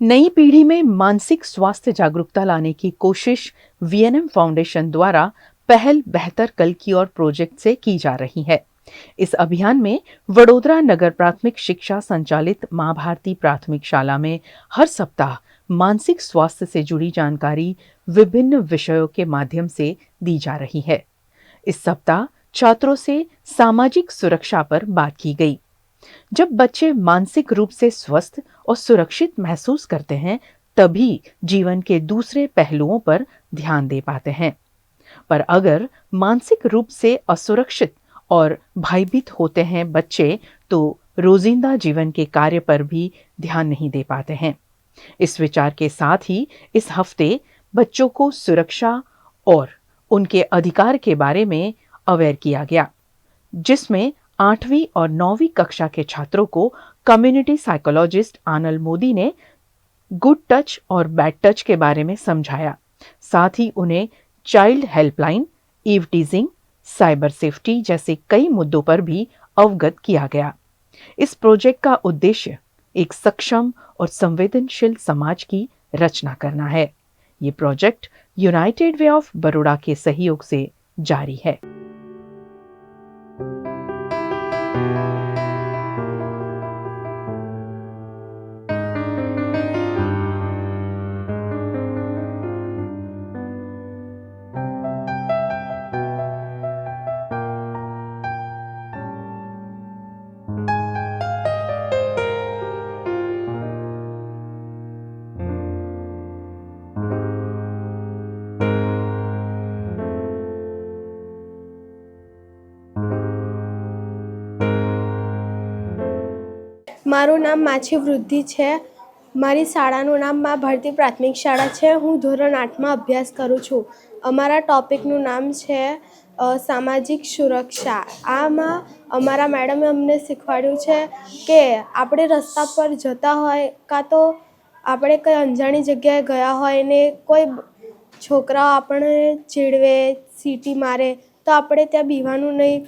नई पीढ़ी में मानसिक स्वास्थ्य जागरूकता लाने की कोशिश वीएनएम फाउंडेशन द्वारा पहल बेहतर कल की ओर प्रोजेक्ट से की जा रही है। इस अभियान में वडोदरा नगर प्राथमिक शिक्षा संचालित मां भारती प्राथमिक शाला में हर सप्ताह मानसिक स्वास्थ्य से जुड़ी जानकारी विभिन्न विषयों के माध्यम से दी जा रही है। इस सप्ताह छात्रों से सामाजिक सुरक्षा पर बात की गई। जब बच्चे मानसिक रूप से स्वस्थ और सुरक्षित महसूस करते हैं, तभी जीवन के दूसरे पहलुओं पर ध्यान दे पाते हैं। पर अगर मानसिक रूप से असुरक्षित और भयभीत होते हैं बच्चे, तो रोजिंदा जीवन के कार्य पर भी ध्यान नहीं दे पाते हैं। इस विचार के साथ ही इस हफ्ते बच्चों को सुरक्षा और उनके अधिकार के बारे में अवेयर किया गया, जिसमें 8वीं और 9वीं कक्षा के छात्रों को कम्युनिटी साइकोलॉजिस्ट आनल मोदी ने गुड टच और बैड टच के बारे में समझाया। साथ ही उन्हें child helpline, eve teasing, cyber safety जैसे कई मुद्दों पर भी अवगत किया गया। इस प्रोजेक्ट का उद्देश्य एक सक्षम और संवेदनशील समाज की रचना करना है। ये project United way of Baroda के सहयोग से जारी है। મારું નામ માછી વૃદ્ધિ છે। મારી શાળાનું નામ મા ભારતી પ્રાથમિક શાળા છે। હું ધોરણ 8માં અભ્યાસ કરું છું। અમારા ટોપિકનું નામ છે સામાજિક સુરક્ષા। આમાં અમારા મેડમે અમને શીખવાડ્યું છે કે આપણે રસ્તા પર જતા હોય કાં તો આપણે કંઈ અંજાણી જગ્યાએ ગયા હોય ને કોઈ છોકરાઓ આપણે ચીડવે, સીટી મારે તો આપણે ત્યાં બીવાનું નહીં।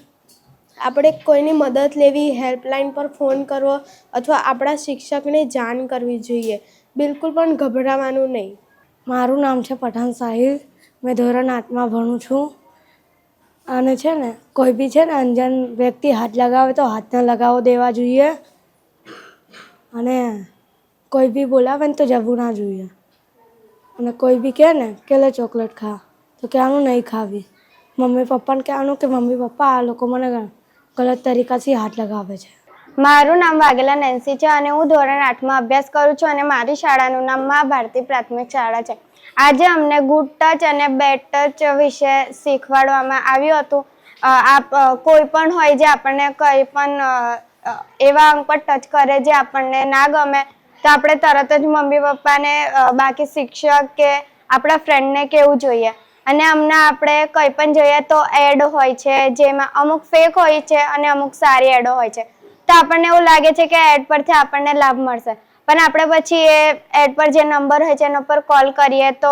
આપણે કોઈની મદદ લેવી, હેલ્પલાઇન પર ફોન કરવો અથવા આપણા શિક્ષકને જાણ કરવી જોઈએ। બિલકુલ પણ ગભરાવાનું નહીં। મારું નામ છે પઠાણ સાહિલ। મેં ધોરણ 8માં ભણું છું। અને છે ને કોઈ બી છે ને અંજાન વ્યક્તિ હાથ લગાવે તો હાથ ન લગાવવા દેવા જોઈએ। અને કોઈ બી બોલાવે ને તો જવું ના જોઈએ। અને કોઈ બી કહે ને કે લે ચોકલેટ ખા તો કહેવાનું નહીં ખાવી। મમ્મી પપ્પાને કહેવાનું કે મમ્મી પપ્પા આ લોકો મને ગલત તરીકાથી હાથ લગાવે છે। મારું નામ વાઘેલા નેન્સી છે અને હું ધોરણ 8માં અભ્યાસ કરું છું અને મારી શાળાનું નામ મા ભારતી પ્રાથમિક શાળા છે। આજે અમને ગુડ ટચ અને બેડ ટચ વિશે શીખવાડવામાં આવ્યું હતું। કોઈ પણ હોય જે આપણને કંઈ પણ એવા અંગ પર ટચ કરે જે આપણને ના ગમે તો આપણે તરત જ મમ્મી પપ્પાને, બાકી શિક્ષક કે આપણા ફ્રેન્ડને કહેવું જોઈએ। અને અમને આપણે કંઈ પણ જોઈએ તો એડ હોય છે, જેમાં અમુક ફેક હોય છે અને અમુક સારી એડો હોય છે। તો આપણને એવું લાગે છે કે એડ પરથી આપણને લાભ મળશે, પણ આપણે પછી એ એડ પર જે નંબર હોય છે એના પર કોલ કરીએ તો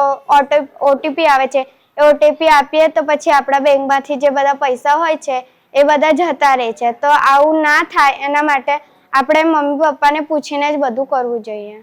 ઓટીપી આવે છે। એ ઓટીપી આપીએ તો પછી આપણા બેંકમાંથી જે બધા પૈસા હોય છે એ બધા જતા રહે છે। તો આવું ના થાય એના માટે આપણે મમ્મી પપ્પાને પૂછીને જ બધું કરવું જોઈએ।